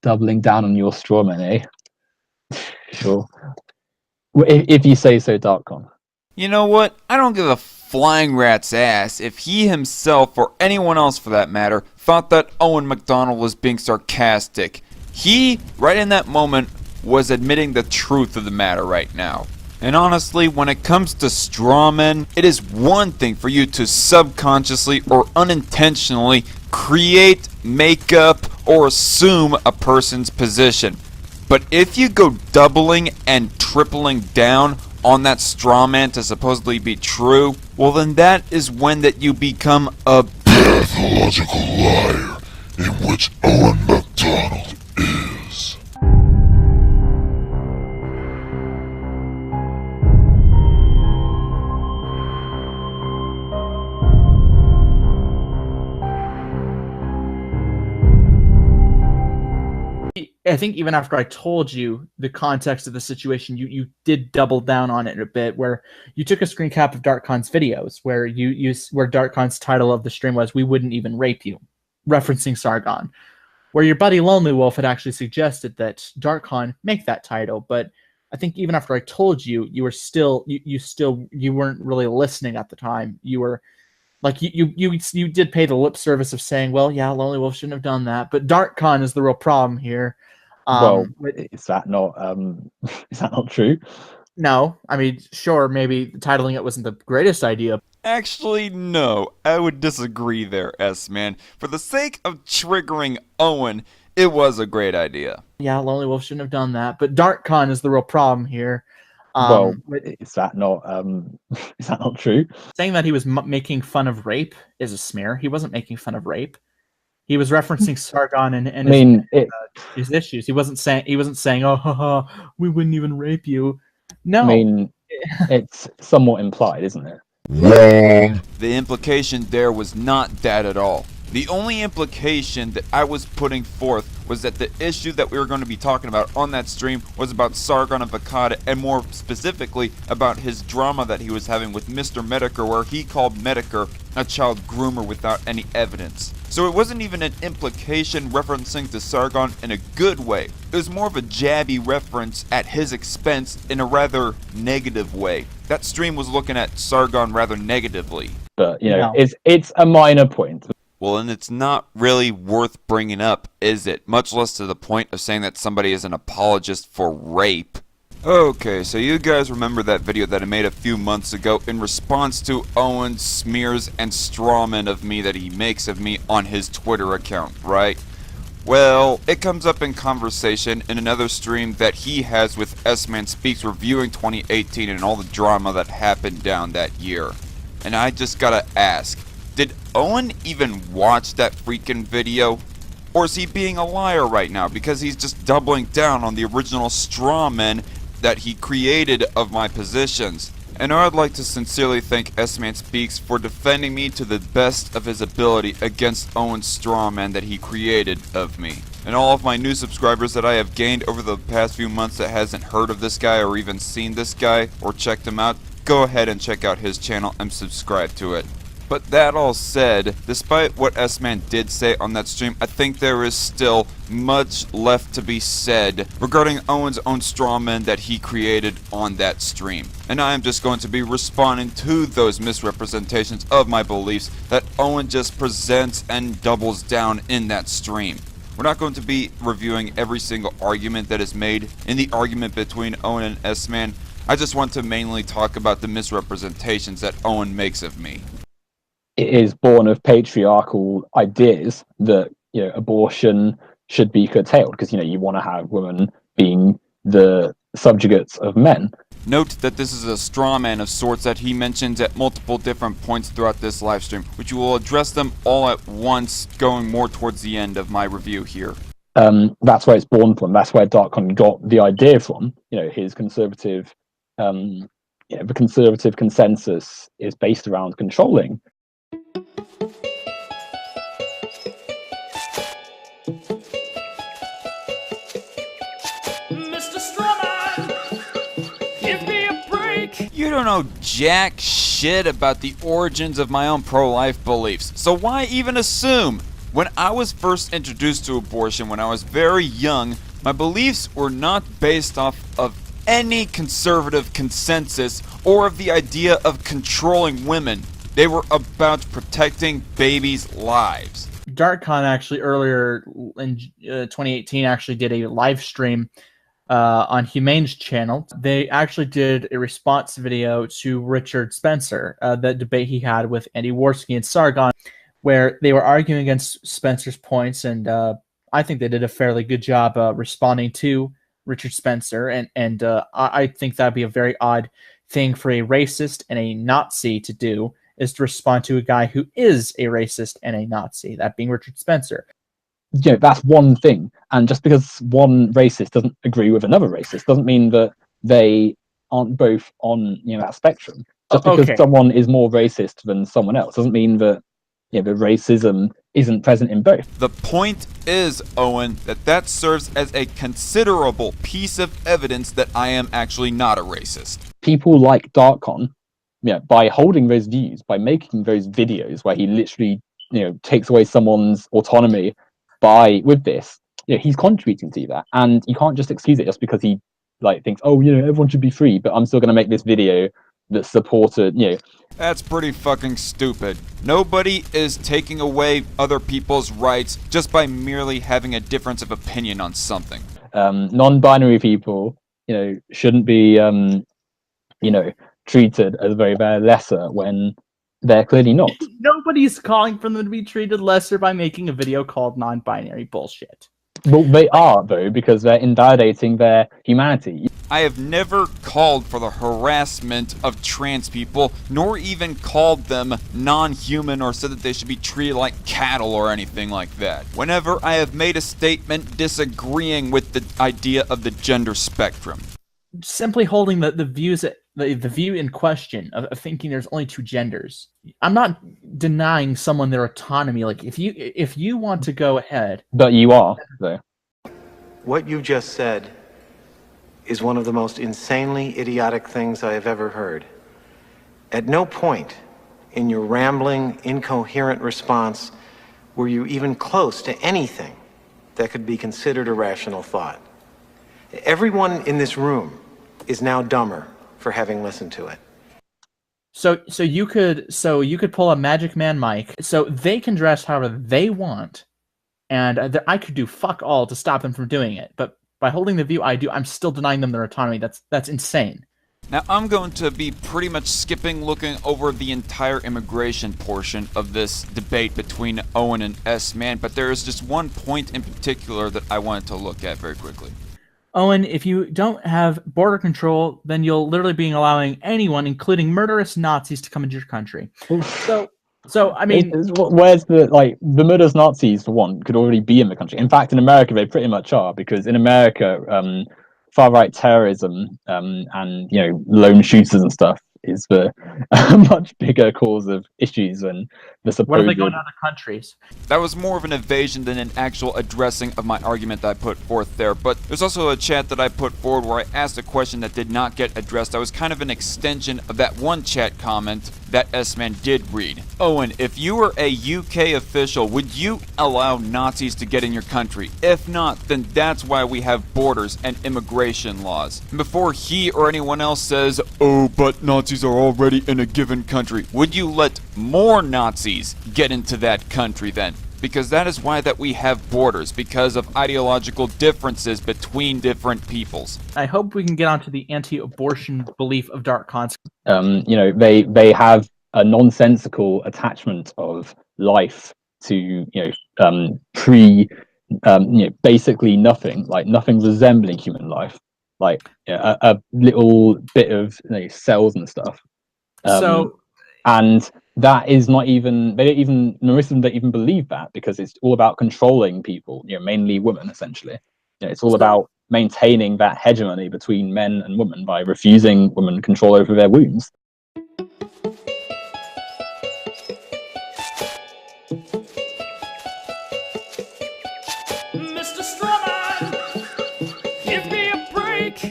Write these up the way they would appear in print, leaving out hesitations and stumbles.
Doubling down on your strawman, eh? Sure. Well, if you say so, Darkon. You know what? I don't give a flying rat's ass if he himself, or anyone else for that matter, thought that Owen McDonald was being sarcastic. He, right in that moment, was admitting the truth of the matter right now. And honestly, when it comes to strawmen, it is one thing for you to subconsciously or unintentionally create, make up, or assume a person's position. But if you go doubling and tripling down on that strawman to supposedly be true, well then that is when that you become a pathological liar, in which Owen McDonald is. I think even after I told you the context of the situation, you did double down on it a bit, where you took a screen cap of DarkCon's videos, where where DarkCon's title of the stream was "We Wouldn't Even Rape You," referencing Sargon, where your buddy Lonely Wolf had actually suggested that DarkCon make that title. But I think even after I told you, you were still you weren't really listening at the time. You were like you did pay the lip service of saying, well, yeah, Lonely Wolf shouldn't have done that, but DarkCon is the real problem here. Well, is that not true? No, I mean, sure, maybe titling it wasn't the greatest idea. Actually, no, I would disagree there, S-Man. For the sake of triggering Owen, it was a great idea. Yeah, Lonely Wolf shouldn't have done that, but DarkCon is the real problem here. Well, is that not true? Saying that he was making fun of rape is a smear. He wasn't making fun of rape. He was referencing Sargon and his issues. He wasn't saying, "Oh, haha, we wouldn't even rape you." No, I mean, it's somewhat implied, isn't it? Wrong. The implication there was not that at all. The only implication that I was putting forth was that the issue that we were going to be talking about on that stream was about Sargon of Akkad, and more specifically about his drama that he was having with Mr. Medicare, where he called Medicare a child groomer without any evidence. So it wasn't even an implication referencing to Sargon in a good way. It was more of a jabby reference at his expense in a rather negative way. That stream was looking at Sargon rather negatively. But, you know, it's a minor point. Well, and it's not really worth bringing up, is it? Much less to the point of saying that somebody is an apologist for rape. Okay, so you guys remember that video that I made a few months ago in response to Owen's smears and strawmen of me that he makes of me on his Twitter account, right? Well, it comes up in conversation in another stream that he has with S-Man Speaks reviewing 2018 and all the drama that happened down that year. And I just gotta ask, did Owen even watch that freaking video? Or is he being a liar right now because he's just doubling down on the original straw men that he created of my positions? And I'd like to sincerely thank S-Man Speaks for defending me to the best of his ability against Owen's straw man that he created of me. And all of my new subscribers that I have gained over the past few months that hasn't heard of this guy or even seen this guy or checked him out, go ahead and check out his channel and subscribe to it. But that all said, despite what S-Man did say on that stream, I think there is still much left to be said regarding Owen's own strawman that he created on that stream. And I am just going to be responding to those misrepresentations of my beliefs that Owen just presents and doubles down in that stream. We're not going to be reviewing every single argument that is made in the argument between Owen and S-Man. I just want to mainly talk about the misrepresentations that Owen makes of me. It is born of patriarchal ideas that, you know, abortion should be curtailed because, you know, you want to have women being the subjugates of men. Note that this is a straw man of sorts that he mentions at multiple different points throughout this live stream, which will address them all at once, going more towards the end of my review here. That's where it's born from. That's where Darkon got the idea from. You know, his conservative, the conservative consensus is based around controlling. You don't know jack shit about the origins of my own pro-life beliefs, so why even assume When I was first introduced to abortion when I was very young, my beliefs were not based off of any conservative consensus or of the idea of controlling women. They were about protecting babies' lives. DarkCon actually earlier in 2018 actually did a live stream on Humane's channel. They actually did a response video to Richard Spencer, the debate he had with Andy Warski and Sargon, where they were arguing against Spencer's points, and I think they did a fairly good job responding to Richard Spencer, and I think that'd be a very odd thing for a racist and a Nazi to do, is to respond to a guy who is a racist and a Nazi, that being Richard Spencer. You know, that's one thing, and just because one racist doesn't agree with another racist doesn't mean that they aren't both on, you know, that spectrum. Just because someone is more racist than someone else doesn't mean that, you know, the racism isn't present in both. The point is, Owen, that serves as a considerable piece of evidence that I am actually not a racist. People like DarkCon, yeah, by holding those views, by making those videos where he literally, you know, takes away someone's autonomy with this, you know, he's contributing to that, and you can't just excuse it just because he like thinks, oh, you know, everyone should be free, but I'm still going to make this video that supported, you know. That's pretty fucking stupid. Nobody is taking away other people's rights just by merely having a difference of opinion on something. Non-binary people, you know, shouldn't be, you know, treated as very, very lesser when they're clearly not. Nobody's calling for them to be treated lesser by making a video called non-binary bullshit. Well, they are, though, because they're invalidating their humanity. I have never called for the harassment of trans people, nor even called them non-human or said that they should be treated like cattle or anything like that. Whenever I have made a statement disagreeing with the idea of the gender spectrum. Simply holding the views, the view in question of thinking there's only two genders. I'm not denying someone their autonomy. Like, if you want to go ahead. But you are, though. What you just said is one of the most insanely idiotic things I have ever heard. At no point in your rambling, incoherent response were you even close to anything that could be considered a rational thought. Everyone in this room is now dumber for having listened to it. So you could pull a Magic Man Mike, so they can dress however they want, and I could do fuck all to stop them from doing it. But by holding the view I do, I'm still denying them their autonomy. That's insane. Now, I'm going to be pretty much looking over the entire immigration portion of this debate between Owen and S-Man, but there is just one point in particular that I wanted to look at very quickly. Owen, if you don't have border control, then you'll literally be allowing anyone, including murderous Nazis, to come into your country. So I mean, where's the murderous Nazis, for one, could already be in the country. In fact, in America, they pretty much are, because in America, far-right terrorism and, you know, lone shooters and stuff is a much bigger cause of issues than the supposed. What are they going to other countries? That was more of an evasion than an actual addressing of my argument that I put forth there. But there's also a chat that I put forward where I asked a question that did not get addressed. That was kind of an extension of that one chat comment that S-Man did read. Owen, if you were a UK official, would you allow Nazis to get in your country? If not, then that's why we have borders and immigration laws. And before he or anyone else says, oh, but Nazis are already in a given country, would you let more Nazis get into that country then? Because that is why that we have borders, because of ideological differences between different peoples. I hope we can get onto the anti-abortion belief of DarkCons. You know, they have a nonsensical attachment of life to, you know, you know, basically nothing, like nothing resembling human life, like, you know, a little bit of, you know, cells and stuff. And that is not even, Muslims don't even believe that, because it's all about controlling people, you know, mainly women, essentially. You know, it's all about maintaining that hegemony between men and women by refusing women control over their wombs. Mr. Strawman, give me a break.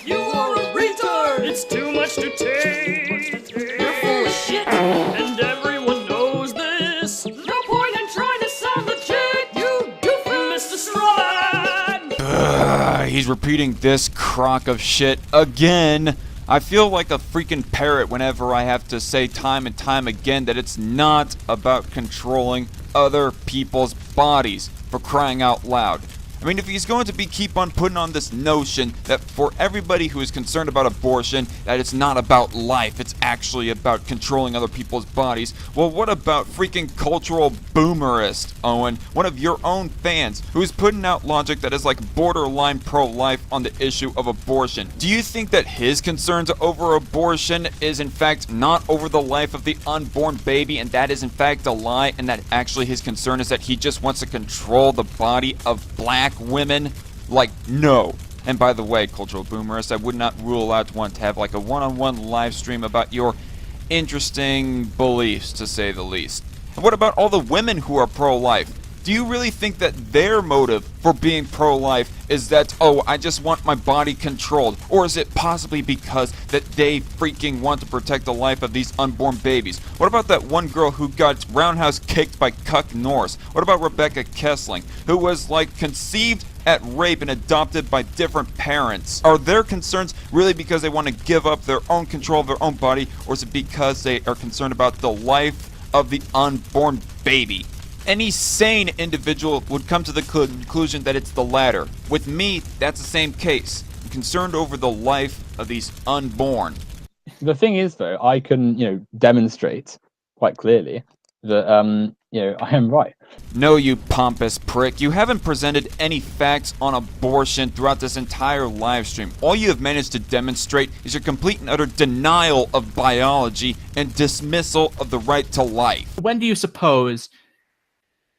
You are a retard. It's too much to take. You're full of shit, and everyone knows this. No point in trying to sound He's repeating this crock of shit again. I feel like a freaking parrot whenever I have to say time and time again that it's not about controlling other people's bodies, for crying out loud. I mean, if he's going to keep on putting on this notion that for everybody who is concerned about abortion, that it's not about life, it's actually about controlling other people's bodies, well, what about freaking cultural boomerist, Owen, one of your own fans, who's putting out logic that is like borderline pro-life on the issue of abortion? Do you think that his concerns over abortion is in fact not over the life of the unborn baby, and that is in fact a lie, and that actually his concern is that he just wants to control the body of black women? Like, no. And by the way, cultural boomerist, I would not rule out one to have like a one-on-one live stream about your interesting beliefs, to say the least. And what about all the women who are pro-life? Do you really think that their motive for being pro-life is that, oh, I just want my body controlled? Or is it possibly because that they freaking want to protect the life of these unborn babies? What about that one girl who got roundhouse kicked by Cuck Norris? What about Rebecca Kessling, who was like conceived at rape and adopted by different parents? Are their concerns really because they want to give up their own control of their own body, or is it because they are concerned about the life of the unborn baby? Any sane individual would come to the conclusion that it's the latter. With me, that's the same case. I'm concerned over the life of these unborn. The thing is, though, I can, demonstrate quite clearly that, I am right. No, you pompous prick. You haven't presented any facts on abortion throughout this entire live stream. All you have managed to demonstrate is your complete and utter denial of biology and dismissal of the right to life. When do you suppose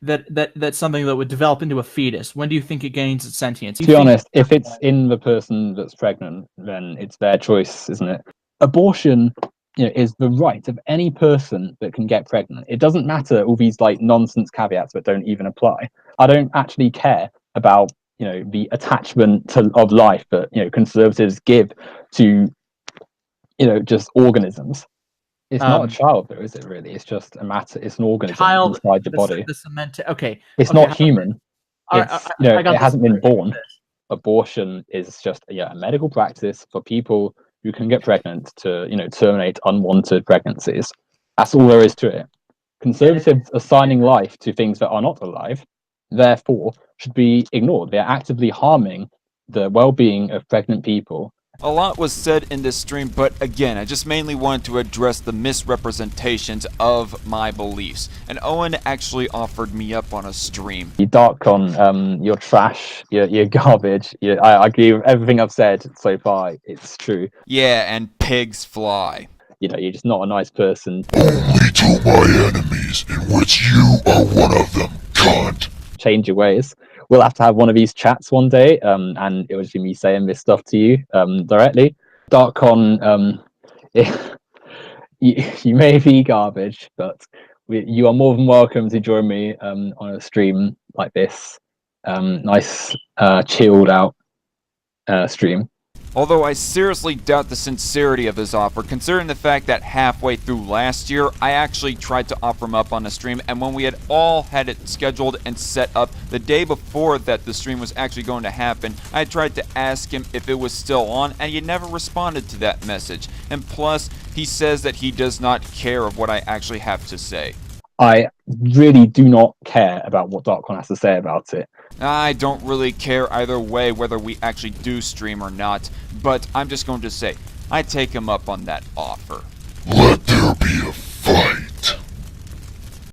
that's something that would develop into a fetus? When do you think it gains its sentience? To be honest, if it's in the person that's pregnant, then it's their choice, isn't it? Abortion, is the right of any person that can get pregnant. It doesn't matter all these like nonsense caveats that don't even apply. I don't actually care about the attachment of life that conservatives give to just organisms. It's not a child, though, is it? Really, it's just a matter. It's an organism inside your body. Okay. It's not human. It's it hasn't been born. This. Abortion is just a medical practice for people who can get pregnant to terminate unwanted pregnancies. That's all there is to it. Conservatives assigning life to things that are not alive, therefore, should be ignored. They're actively harming the well-being of pregnant people. A lot was said in this stream, but again, I just mainly wanted to address the misrepresentations of my beliefs. And Owen actually offered me up on a stream. You DarkCon, you're trash, you're garbage. I agree with everything I've said so far. It's true. Yeah, and pigs fly. You're just not a nice person. Only to my enemies, in which you are one of them, cunt. Change your ways. We'll have to have one of these chats one day, and it will just be me saying this stuff to you directly. DarkCon, you may be garbage, but you are more than welcome to join me on a stream like this. Nice, chilled out stream. Although I seriously doubt the sincerity of his offer, considering the fact that halfway through last year, I actually tried to offer him up on a stream, and when we had all had it scheduled and set up, the day before that the stream was actually going to happen, I tried to ask him if it was still on, and he never responded to that message. And plus, he says that he does not care of what I actually have to say. I really do not care about what DarkCon has to say about it. I don't really care either way whether we actually do stream or not, but I'm just going to say, I take him up on that offer.